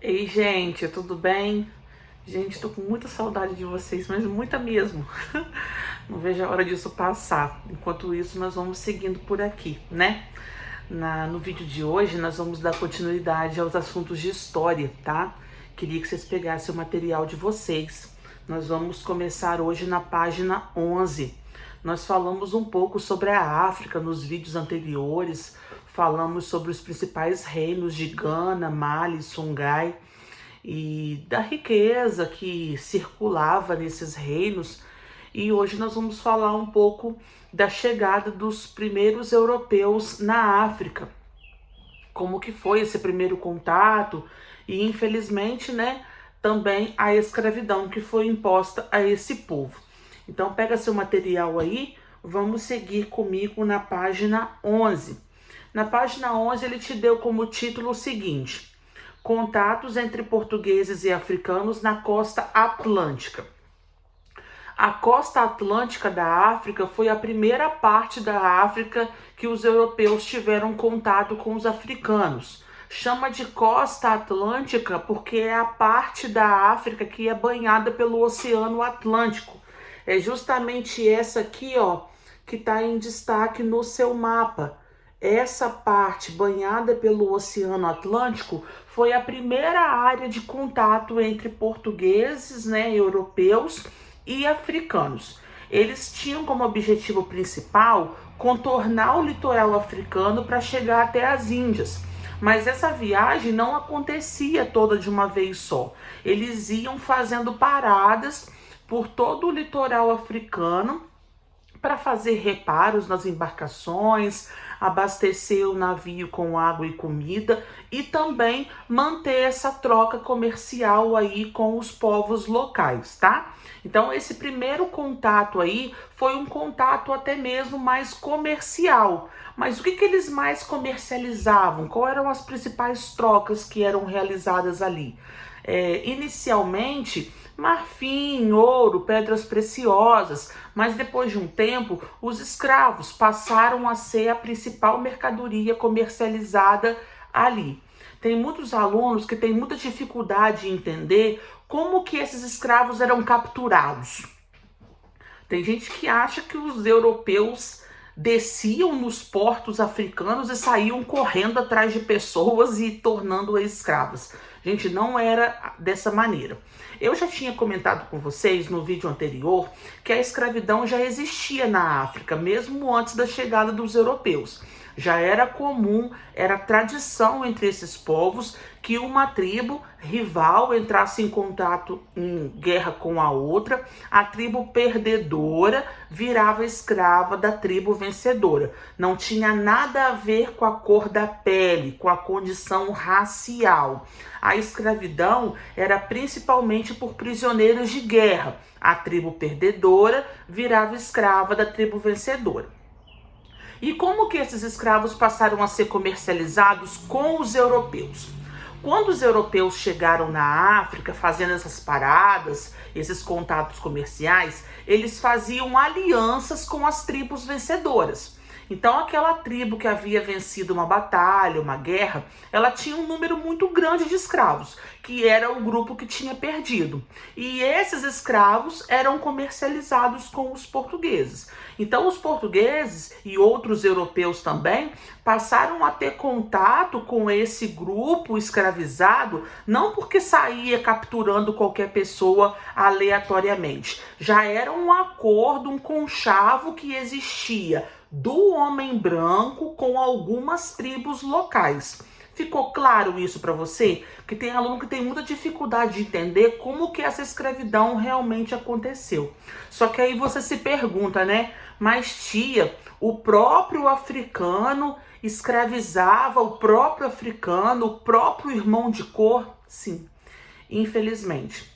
Ei, gente, tudo bem? Gente, tô com muita saudade de vocês, mas muita mesmo. Não vejo a hora disso passar. Enquanto isso, nós vamos seguindo por aqui, né? No vídeo de hoje, nós vamos dar continuidade aos assuntos de história, tá? Queria que vocês pegassem o material de vocês. Nós vamos começar hoje na página 11. Nós falamos um pouco sobre a África nos vídeos anteriores, falamos sobre os principais reinos de Gana, Mali, Songhai e da riqueza que circulava nesses reinos. E hoje nós vamos falar um pouco da chegada dos primeiros europeus na África, como que foi esse primeiro contato e, infelizmente, né, também a escravidão que foi imposta a esse povo. Então pega seu material aí, vamos seguir comigo na página 11. Na página 11 ele te deu como título o seguinte: Contatos entre portugueses e africanos na costa atlântica. A costa atlântica da África foi a primeira parte da África que os europeus tiveram contato com os africanos. Chama de costa atlântica porque é a parte da África que é banhada pelo Oceano Atlântico. É justamente essa aqui, ó, que está em destaque no seu mapa. Essa parte banhada pelo Oceano Atlântico foi a primeira área de contato entre portugueses, né, europeus e africanos. Eles tinham como objetivo principal contornar o litoral africano para chegar até as Índias. Mas essa viagem não acontecia toda de uma vez só. Eles iam fazendo paradas por todo o litoral africano para fazer reparos nas embarcações, abastecer o navio com água e comida e também manter essa troca comercial aí com os povos locais, tá? Então esse primeiro contato aí foi um contato até mesmo mais comercial. Mas o que eles mais comercializavam? Quais eram as principais trocas que eram realizadas ali? Inicialmente, marfim, ouro, pedras preciosas, mas depois de um tempo, os escravos passaram a ser a principal mercadoria comercializada ali. Tem muitos alunos que têm muita dificuldade em entender como que esses escravos eram capturados. Tem gente que acha que os europeus desciam nos portos africanos e saíam correndo atrás de pessoas e tornando-as escravas. Gente, não era dessa maneira. Eu já tinha comentado com vocês no vídeo anterior que a escravidão já existia na África, mesmo antes da chegada dos europeus. Já era comum, era tradição entre esses povos que uma tribo rival entrasse em contato, em guerra com a outra. A tribo perdedora virava escrava da tribo vencedora. Não tinha nada a ver com a cor da pele, com a condição racial. A escravidão era principalmente por prisioneiros de guerra. A tribo perdedora virava escrava da tribo vencedora. E como que esses escravos passaram a ser comercializados com os europeus? Quando os europeus chegaram na África, fazendo essas paradas, esses contatos comerciais, eles faziam alianças com as tribos vencedoras. Então, aquela tribo que havia vencido uma batalha, uma guerra, ela tinha um número muito grande de escravos, que era o grupo que tinha perdido. E esses escravos eram comercializados com os portugueses. Então, os portugueses e outros europeus também passaram a ter contato com esse grupo escravizado, não porque saía capturando qualquer pessoa aleatoriamente. Já era um acordo, um conchavo que existia do homem branco com algumas tribos locais. Ficou claro isso para você? Que tem aluno que tem muita dificuldade de entender como que essa escravidão realmente aconteceu. Só que aí você se pergunta, né? Mas tia, o próprio africano escravizava o próprio africano, o próprio irmão de cor? Sim, infelizmente.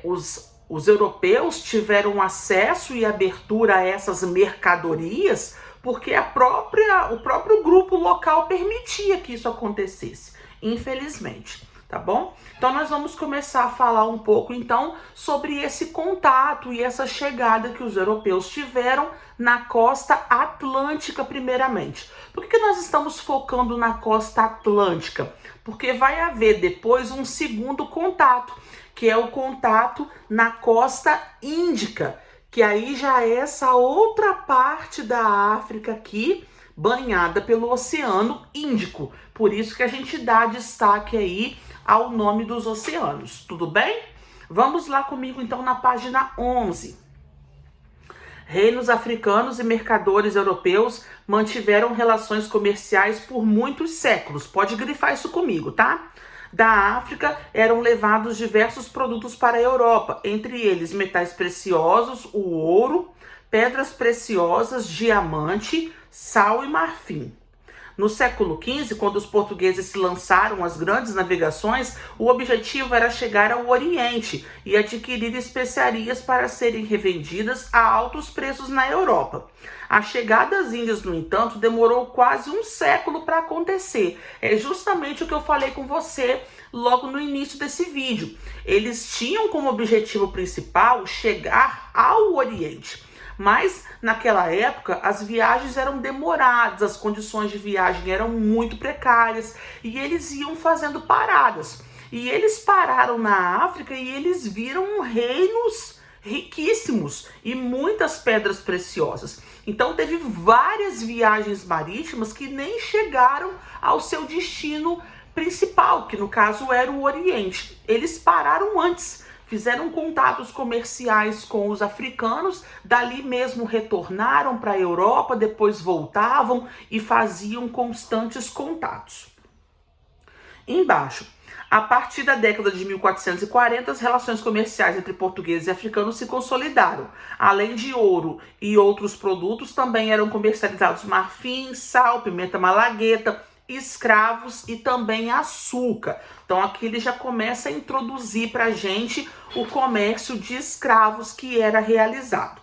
Os europeus tiveram acesso e abertura a essas mercadorias porque o próprio grupo local permitia que isso acontecesse, infelizmente. tá bom? Então nós vamos começar a falar um pouco então sobre esse contato e essa chegada que os europeus tiveram na costa atlântica primeiramente. Por que nós estamos focando na costa atlântica? Porque vai haver depois um segundo contato, que é o contato na costa índica, que aí já é essa outra parte da África aqui, banhada pelo Oceano Índico. Por isso que a gente dá destaque aí ao nome dos oceanos, tudo bem? Vamos lá comigo então na página 11. Reinos africanos e mercadores europeus mantiveram relações comerciais por muitos séculos. Pode grifar isso comigo, tá? Da África eram levados diversos produtos para a Europa, entre eles metais preciosos, o ouro, pedras preciosas, diamante, sal e marfim. No século XV, quando os portugueses se lançaram às grandes navegações, o objetivo era chegar ao Oriente e adquirir especiarias para serem revendidas a altos preços na Europa. A chegada às Índias, no entanto, demorou quase um século para acontecer. É justamente o que eu falei com você logo no início desse vídeo. Eles tinham como objetivo principal chegar ao Oriente. Mas, naquela época, as viagens eram demoradas, as condições de viagem eram muito precárias e eles iam fazendo paradas. E eles pararam na África e eles viram reinos riquíssimos e muitas pedras preciosas. Então, teve várias viagens marítimas que nem chegaram ao seu destino principal, que no caso era o Oriente. Eles pararam antes. Fizeram contatos comerciais com os africanos, dali mesmo retornaram para a Europa, depois voltavam e faziam constantes contatos. Embaixo, a partir da década de 1440, as relações comerciais entre portugueses e africanos se consolidaram. Além de ouro e outros produtos, também eram comercializados marfim, sal, pimenta malagueta, escravos e também açúcar. Então aqui ele já começa a introduzir para a gente o comércio de escravos que era realizado.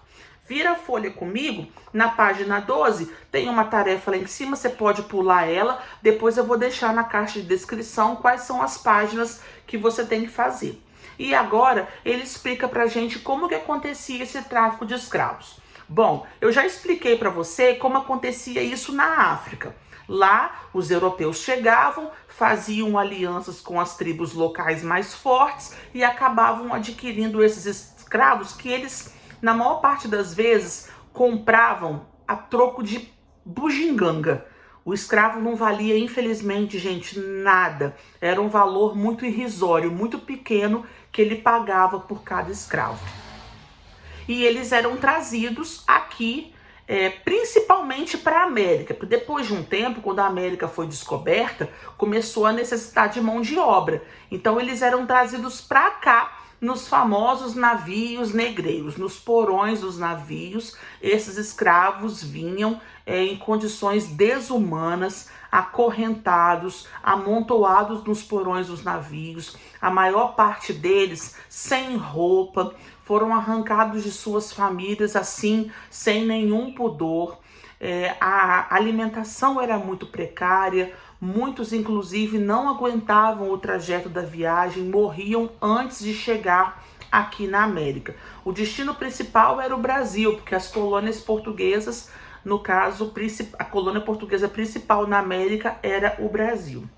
Vira a folha comigo, na página 12, tem uma tarefa lá em cima, você pode pular ela, depois eu vou deixar na caixa de descrição quais são as páginas que você tem que fazer. E agora ele explica para a gente como que acontecia esse tráfico de escravos. Bom, eu já expliquei para você como acontecia isso na África. Lá, os europeus chegavam, faziam alianças com as tribos locais mais fortes e acabavam adquirindo esses escravos que eles, na maior parte das vezes, compravam a troco de bugiganga. O escravo não valia, infelizmente, gente, nada. Era um valor muito irrisório, muito pequeno que ele pagava por cada escravo. E eles eram trazidos aqui principalmente para a América, porque depois de um tempo, quando a América foi descoberta, começou a necessitar de mão de obra. Então eles eram trazidos para cá nos famosos navios negreiros, nos porões dos navios. Esses escravos vinham em condições desumanas, acorrentados, amontoados nos porões dos navios, a maior parte deles sem roupa, foram arrancados de suas famílias assim, sem nenhum pudor. A alimentação era muito precária, muitos inclusive não aguentavam o trajeto da viagem, morriam antes de chegar aqui na América. O destino principal era o Brasil, porque as colônias portuguesas, no caso, a colônia portuguesa principal na América era o Brasil.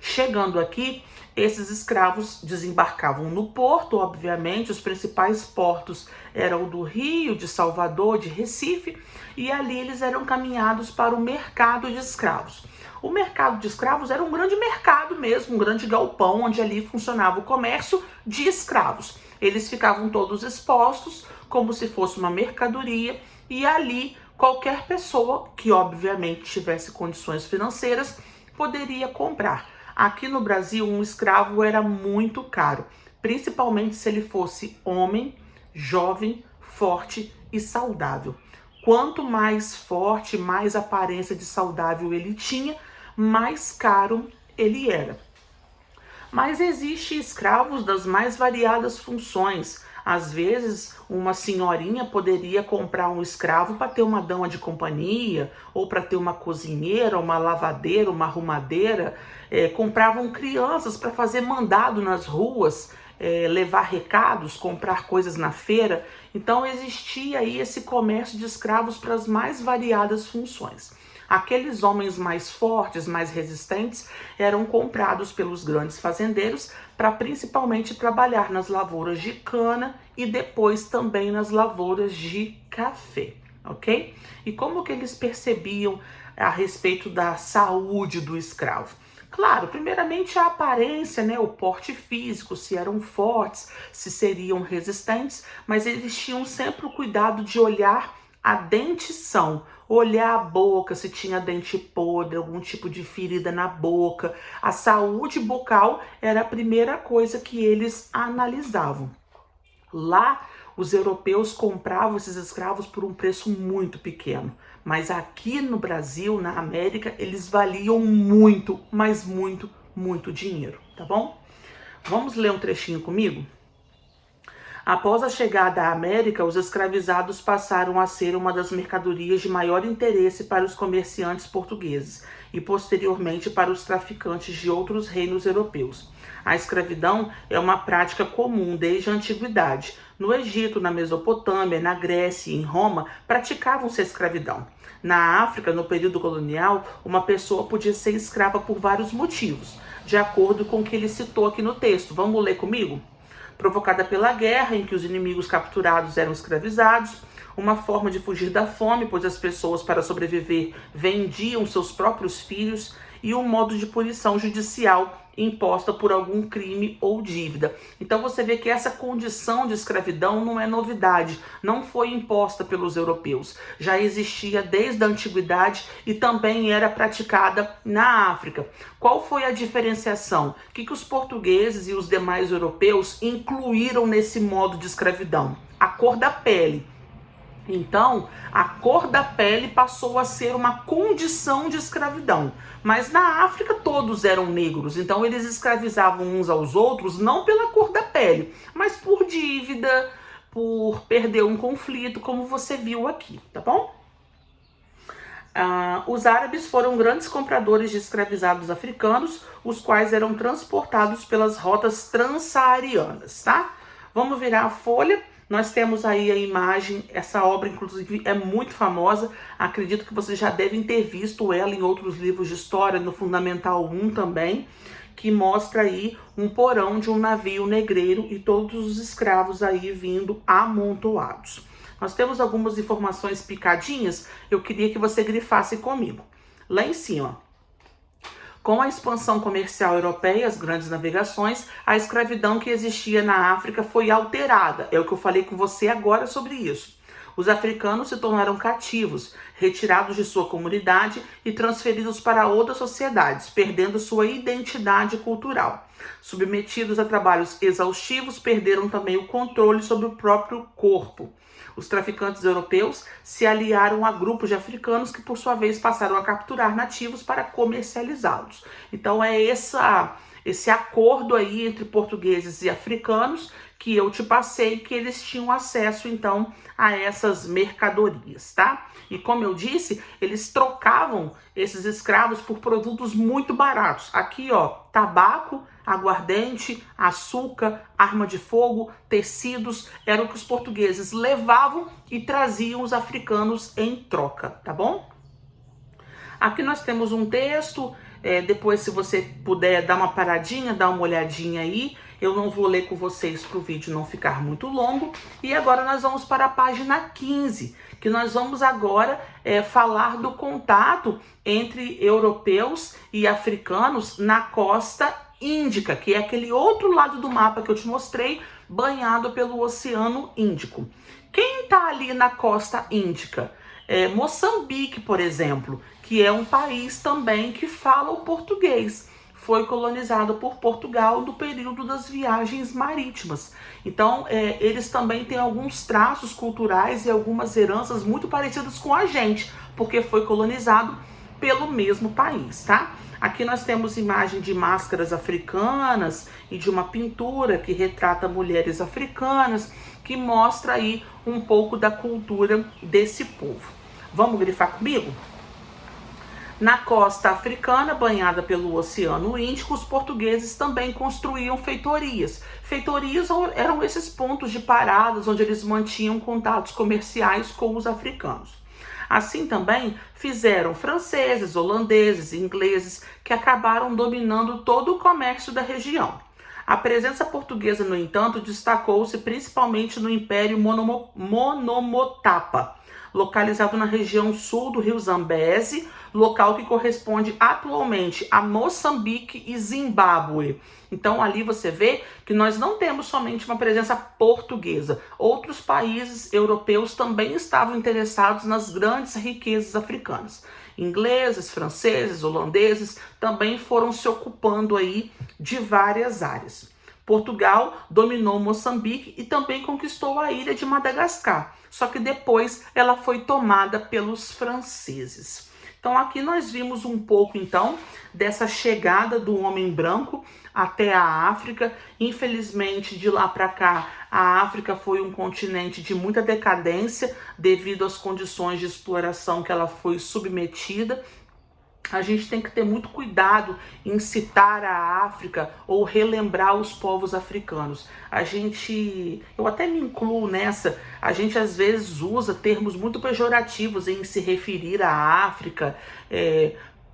Chegando aqui, esses escravos desembarcavam no porto, obviamente, os principais portos eram o do Rio, de Salvador, de Recife, e ali eles eram caminhados para o mercado de escravos. O mercado de escravos era um grande mercado mesmo, um grande galpão, onde ali funcionava o comércio de escravos. Eles ficavam todos expostos, como se fosse uma mercadoria, e ali qualquer pessoa que obviamente tivesse condições financeiras poderia comprar. Aqui no Brasil, um escravo era muito caro, principalmente se ele fosse homem, jovem, forte e saudável. Quanto mais forte, mais aparência de saudável ele tinha, mais caro ele era. Mas existem escravos das mais variadas funções. Às vezes, uma senhorinha poderia comprar um escravo para ter uma dama de companhia, ou para ter uma cozinheira, uma lavadeira, uma arrumadeira. Compravam crianças para fazer mandado nas ruas, levar recados, comprar coisas na feira. Então existia aí esse comércio de escravos para as mais variadas funções. Aqueles homens mais fortes, mais resistentes, eram comprados pelos grandes fazendeiros para principalmente trabalhar nas lavouras de cana e depois também nas lavouras de café, ok? E como que eles percebiam a respeito da saúde do escravo? Claro, primeiramente a aparência, né, o porte físico, se eram fortes, se seriam resistentes, mas eles tinham sempre o cuidado de olhar a dentição, olhar a boca, se tinha dente podre, algum tipo de ferida na boca. A saúde bucal era a primeira coisa que eles analisavam. Lá, os europeus compravam esses escravos por um preço muito pequeno, mas aqui no Brasil, na América, eles valiam muito, mas muito, muito dinheiro, tá bom? Vamos ler um trechinho comigo? Após a chegada à América, os escravizados passaram a ser uma das mercadorias de maior interesse para os comerciantes portugueses e posteriormente para os traficantes de outros reinos europeus. A escravidão é uma prática comum desde a antiguidade. No Egito, na Mesopotâmia, na Grécia e em Roma, praticavam-se a escravidão. Na África, no período colonial, uma pessoa podia ser escrava por vários motivos, de acordo com o que ele citou aqui no texto. Vamos ler comigo? Provocada pela guerra, em que os inimigos capturados eram escravizados, uma forma de fugir da fome, pois as pessoas, para sobreviver, vendiam seus próprios filhos, e um modo de punição judicial imposta por algum crime ou dívida. Então você vê que essa condição de escravidão não é novidade, não foi imposta pelos europeus, já existia desde a antiguidade e também era praticada na África. Qual foi a diferenciação? O que os portugueses e os demais europeus incluíram nesse modo de escravidão? A cor da pele. Então, a cor da pele passou a ser uma condição de escravidão. Mas na África todos eram negros, então eles escravizavam uns aos outros não pela cor da pele, mas por dívida, por perder um conflito, como você viu aqui, tá bom? Os árabes foram grandes compradores de escravizados africanos, os quais eram transportados pelas rotas transsaarianas, tá? Vamos virar a folha. Nós temos aí a imagem, essa obra inclusive é muito famosa, acredito que vocês já devem ter visto ela em outros livros de história, no Fundamental 1 também, que mostra aí um porão de um navio negreiro e todos os escravos aí vindo amontoados. Nós temos algumas informações picadinhas, eu queria que você grifasse comigo. Lá em cima, com a expansão comercial europeia, as grandes navegações, a escravidão que existia na África foi alterada. É o que eu falei com você agora sobre isso. Os africanos se tornaram cativos, retirados de sua comunidade e transferidos para outras sociedades, perdendo sua identidade cultural. Submetidos a trabalhos exaustivos, perderam também o controle sobre o próprio corpo. Os traficantes europeus se aliaram a grupos de africanos que, por sua vez, passaram a capturar nativos para comercializá-los. Então é esse acordo aí entre portugueses e africanos que eu te passei, que eles tinham acesso, então, a essas mercadorias, tá? E como eu disse, eles trocavam esses escravos por produtos muito baratos. Aqui, ó, tabaco, aguardente, açúcar, arma de fogo, tecidos, era o que os portugueses levavam e traziam os africanos em troca, tá bom? Aqui nós temos um texto, depois se você puder dar uma paradinha, dar uma olhadinha aí, eu não vou ler com vocês para o vídeo não ficar muito longo. E agora nós vamos para a página 15, que nós vamos agora falar do contato entre europeus e africanos na costa Índica, que é aquele outro lado do mapa que eu te mostrei, banhado pelo Oceano Índico. Quem está ali na costa Índica? Moçambique, por exemplo, que é um país também que fala o português. Foi colonizado por Portugal no período das viagens marítimas. Então, eles também têm alguns traços culturais e algumas heranças muito parecidas com a gente, porque foi colonizado pelo mesmo país, tá? Aqui nós temos imagem de máscaras africanas e de uma pintura que retrata mulheres africanas, que mostra aí um pouco da cultura desse povo. Vamos grifar comigo? Na costa africana, banhada pelo Oceano Índico, os portugueses também construíam feitorias. Feitorias eram esses pontos de paradas onde eles mantinham contatos comerciais com os africanos. Assim também fizeram franceses, holandeses, ingleses, que acabaram dominando todo o comércio da região. A presença portuguesa, no entanto, destacou-se principalmente no Império Monomotapa, localizado na região sul do rio Zambeze, local que corresponde atualmente a Moçambique e Zimbábue. Então ali você vê que nós não temos somente uma presença portuguesa. Outros países europeus também estavam interessados nas grandes riquezas africanas. Ingleses, franceses, holandeses também foram se ocupando aí de várias áreas. Portugal dominou Moçambique e também conquistou a ilha de Madagascar, só que depois ela foi tomada pelos franceses. Então aqui nós vimos um pouco então dessa chegada do homem branco até a África. Infelizmente, de lá para cá, a África foi um continente de muita decadência devido às condições de exploração que ela foi submetida. A gente tem que ter muito cuidado em citar a África ou relembrar os povos africanos. Eu até me incluo nessa, a gente às vezes usa termos muito pejorativos em se referir à África,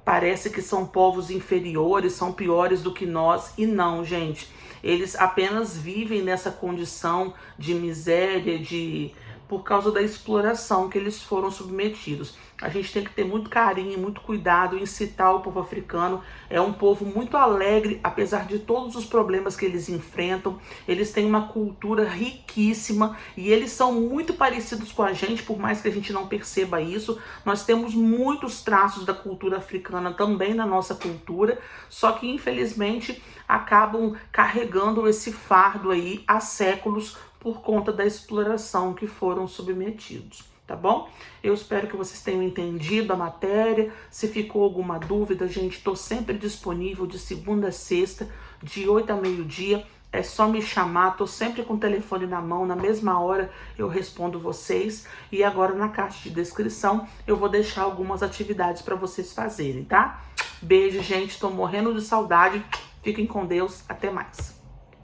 parece que são povos inferiores, são piores do que nós, e não, gente. Eles apenas vivem nessa condição de miséria, por causa da exploração que eles foram submetidos. A gente tem que ter muito carinho e muito cuidado em citar o povo africano. É um povo muito alegre, apesar de todos os problemas que eles enfrentam. Eles têm uma cultura riquíssima e eles são muito parecidos com a gente, por mais que a gente não perceba isso. Nós temos muitos traços da cultura africana também na nossa cultura, só que infelizmente acabam carregando esse fardo aí há séculos por conta da exploração que foram submetidos, tá bom? Eu espero que vocês tenham entendido a matéria. Se ficou alguma dúvida, gente, estou sempre disponível de segunda a sexta, de 8 a meio-dia. É só me chamar, estou sempre com o telefone na mão, na mesma hora eu respondo vocês. E agora na caixa de descrição eu vou deixar algumas atividades para vocês fazerem, tá? Beijo, gente, estou morrendo de saudade. Fiquem com Deus, até mais.